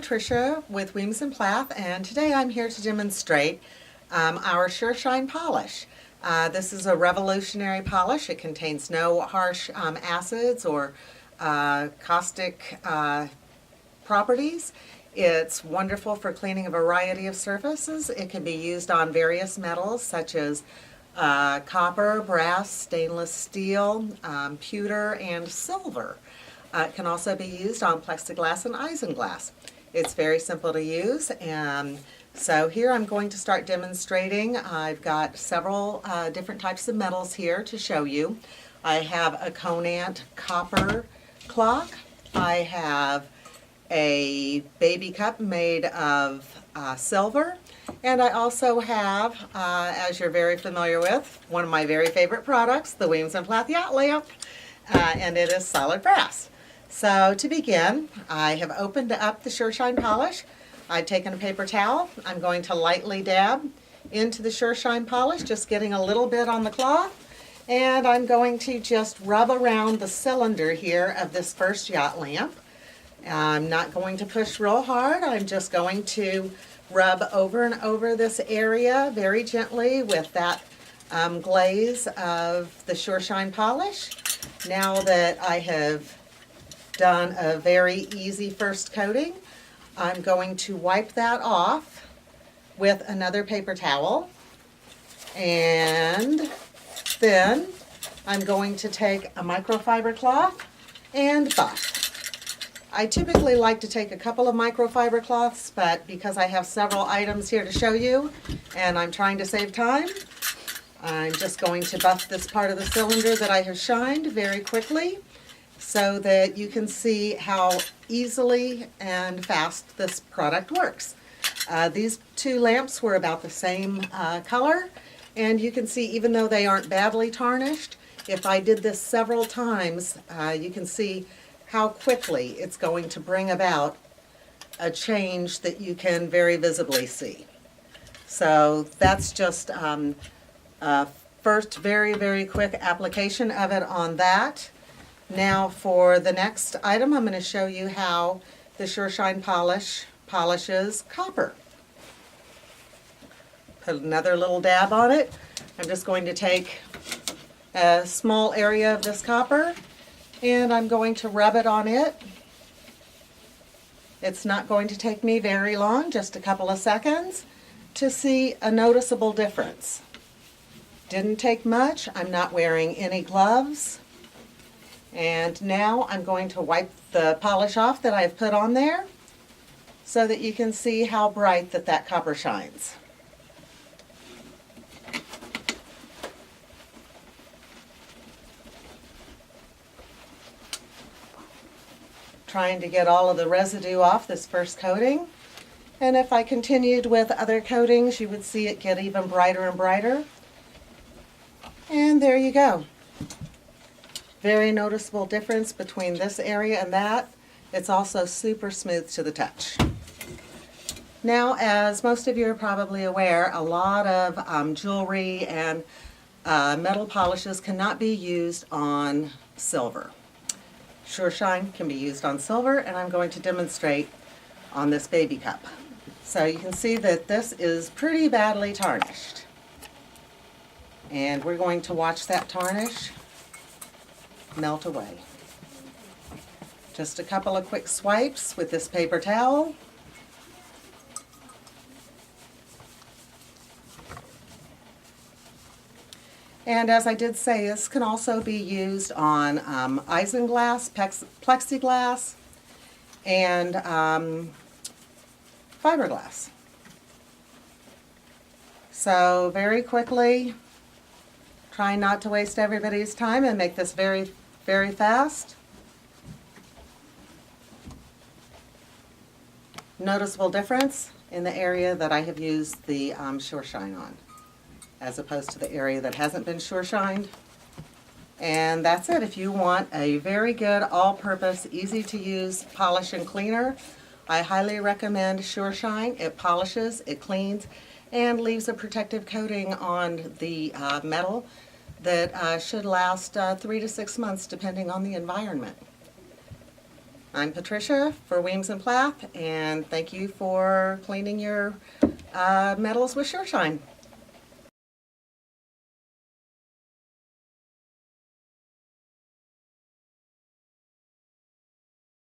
Patricia with Weems Plath, and today I'm here to demonstrate our Sure Shine polish. This is a revolutionary polish. It contains no harsh acids or caustic properties. It's wonderful for cleaning a variety of surfaces. It can be used on various metals such as copper, brass, stainless steel, pewter, and silver. It can also be used on plexiglass and isinglass. It's very simple to use, and so here I'm going to start demonstrating. I've got several different types of metals here to show you. I have a Conant copper clock. I have a baby cup made of silver, and I also have, as you're very familiar with, one of my very favorite products, the Weems Plath yacht lamp, and it is solid brass. So to begin, I have opened up the Sure Shine polish. I've taken a paper towel. I'm going to lightly dab into the Sure Shine polish, just getting a little bit on the cloth, and I'm going to just rub around the cylinder here of this first yacht lamp. I'm not going to push real hard. I'm just going to rub over and over this area very gently with that glaze of the Sure Shine polish. Now that I have done a very easy first coating, I'm going to wipe that off with another paper towel, and then I'm going to take a microfiber cloth and buff. I typically like to take a couple of microfiber cloths, but because I have several items here to show you and I'm trying to save time, I'm just going to buff this part of the cylinder that I have shined very quickly, so that you can see how easily and fast this product works. These two lamps were about the same color, and you can see even though they aren't badly tarnished, if I did this several times, you can see how quickly it's going to bring about a change that you can very visibly see. So that's just first very quick application of it on that. Now for the next item, I'm going to show you how the Sure Shine polish polishes copper. Put another little dab on it. I'm just going to take a small area of this copper and I'm going to rub it on it. It's not going to take me very long, just a couple of seconds, to see a noticeable difference. Didn't take much. I'm not wearing any gloves. And now I'm going to wipe the polish off that I've put on there so that you can see how bright that copper shines. Trying to get all of the residue off this first coating. And if I continued with other coatings, you would see it get even brighter and brighter. And there you go. Very noticeable difference between this area and that. It's also super smooth to the touch. Now, as most of you are probably aware, a lot of jewelry and metal polishes cannot be used on silver. Sure Shine can be used on silver, and I'm going to demonstrate on this baby cup. So you can see that this is pretty badly tarnished. And we're going to watch that tarnish melt away. Just a couple of quick swipes with this paper towel. And as I did say, this can also be used on isinglass, plexiglass, and fiberglass. So very quickly, trying not to waste everybody's time and make this very fast. Noticeable difference in the area that I have used the Sure Shine on, as opposed to the area that hasn't been Sure Shined. And that's it. If you want a very good all-purpose, easy-to-use polish and cleaner, I highly recommend Sure Shine. It polishes, it cleans, and leaves a protective coating on the metal that should last 3 to 6 months depending on the environment. I'm Patricia for Weems Plath, and thank you for cleaning your metals with SureShine.